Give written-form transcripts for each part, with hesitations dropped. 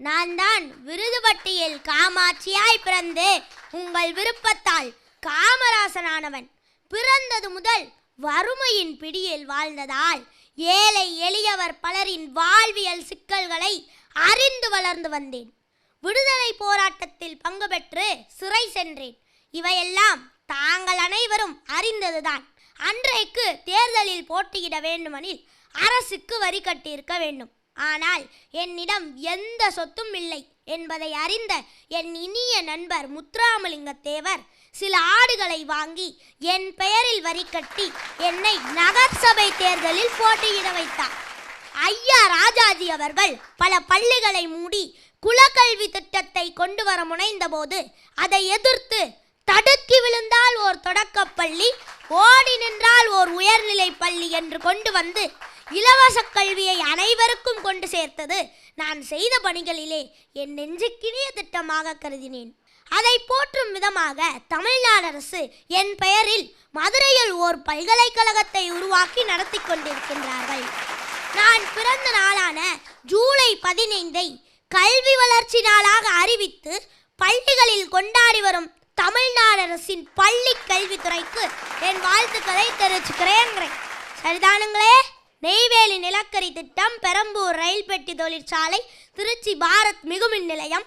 நான் தான் விருதுபட்டியில் காமாட்சியாய் பிறந்து உங்கள் விருப்பத்தால் காமராசனானவன். பிறந்தது முதல் வறுமையின் பிடியில் வாழ்ந்ததால் ஏழை எளியவர் பலரின் வாழ்வியல் சிக்கல்களை அறிந்து வளர்ந்து வந்தேன். விடுதலை போராட்டத்தில் பங்கு பெற்று சிறை சென்றேன். இவையெல்லாம் தாங்கள் அனைவரும் அறிந்ததுதான். அன்றைக்கு தேர்தலில் போட்டியிட வேண்டுமெனில் அரசுக்கு வரி கட்டியிருக்க வேண்டும். ஆனால் என்னிடம் எந்த சொத்தும் இல்லை என்பதை அறிந்த என் இனிய நண்பர் முத்துராமலிங்க தேவர் சில ஆடுகளை வாங்கி என் பெயரில் வரி கட்டி என்னை நகர்சபை தேர்தலில் போட்டியிட வைத்தார். ஐயா ராஜாஜி அவர்கள் பல பள்ளிகளை மூடி குலக்கல்வி திட்டத்தை கொண்டு வர முனைந்த போது அதை எதிர்த்து தடுக்கி விழுந்தால் ஓர் தொடக்கப்பள்ளி, ஓடி நின்றால் ஓர் உயர்நிலை பள்ளி என்று கொண்டு வந்து இலவச கல்வியை அனைவருக்கும் கொண்டு சேர்த்தது நான் செய்த பணிகளிலே என் நெஞ்சுக்கினிய திட்டமாக கருதினேன். அதை போற்றும் விதமாக தமிழ்நாடு அரசு என் பெயரில் மதுரையில் ஓர் பல்கலைக்கழகத்தை உருவாக்கி நடத்தி கொண்டிருக்கின்றார்கள். நான் பிறந்த நாளான ஜூலை 15 கல்வி வளர்ச்சி நாளாக அறிவித்து பள்ளிகளில் கொண்டாடி வரும் தமிழ்நாடு அரசின் பள்ளி கல்வித்துறைக்கு என் வாழ்த்துக்களை தெரிவிச்சுக்கிறேன். சரிதானுங்களே? நெய்வேலி நிலக்கரி திட்டம், பெரம்பூர் ரயில் பெட்டி தொழிற்சாலை, திருச்சி பாரத் மிகுமின் நிலையம்,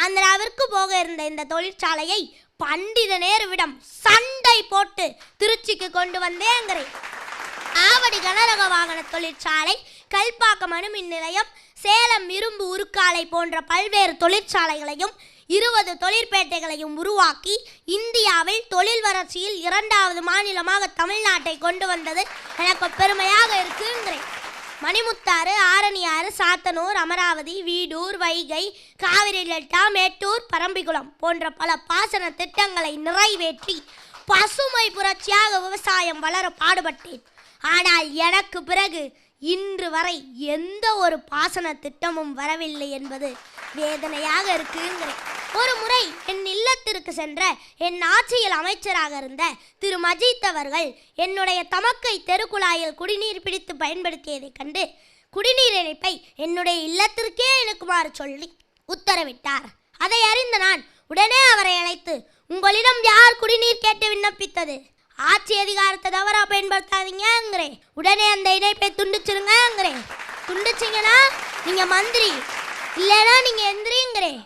ஆந்திராவிற்கு போக இருந்த இந்த தொழிற்சாலையை பண்டித நேருவிடம் சண்டை போட்டு திருச்சிக்கு கொண்டு வந்தேங்கிறேன். ஆவடி கனரக வாகன தொழிற்சாலை, கல்பாக்கம் அணுமின் நிலையம், சேலம் இரும்பு உருக்காலை போன்ற பல்வேறு தொழிற்சாலைகளையும் 20 தொழிற்பேட்டைகளையும் உருவாக்கி இந்தியாவில் தொழில் வளர்ச்சியில் 2வது மாநிலமாக தமிழ்நாட்டை கொண்டு வந்தது எனக்கு பெருமையாக இருக்குங்கிறேன். மணிமுத்தாறு, ஆரணியாறு, சாத்தனூர், அமராவதி, வீடூர், வைகை, காவிரி டெல்டா, மேட்டூர், பரம்பிக்குளம் போன்ற பல பாசன திட்டங்களை நிறைவேற்றி பசுமை புரட்சியாக விவசாயம் வளர பாடுபட்டேன். ஆனால் எனக்கு பிறகு இன்று வரை எந்த ஒரு பாசன திட்டமும் வரவில்லை என்பது வேதனையாக இருக்குங்கிறேன். ஒரு முறை என் இல்லத்திற்கு சென்ற என் ஆட்சியில் அமைச்சராக இருந்த திரு மஜித் அவர்கள் என்னுடைய தமக்கை தெருக்குழாயில் குடிநீர் பிடித்து பயன்படுத்தியதைக் கண்டு குடிநீர் இணைப்பை என்னுடைய இல்லத்திற்கே இழுக்குமாறு சொல்லி உத்தரவிட்டார். அதை அறிந்த நான் உடனே அவரை அழைத்து, உங்களிடம் யார் குடிநீர் கேட்டு விண்ணப்பித்தது? ஆட்சி அதிகாரத்தை தவறா பயன்படுத்தாதீங்கிறேன். உடனே அந்த இணைப்பை துண்டிச்சிருங்கிறேன். துண்டிச்சிங்கன்னா நீங்க மந்திரி, இல்லைன்னா நீங்க எந்திரிங்கிறேன்.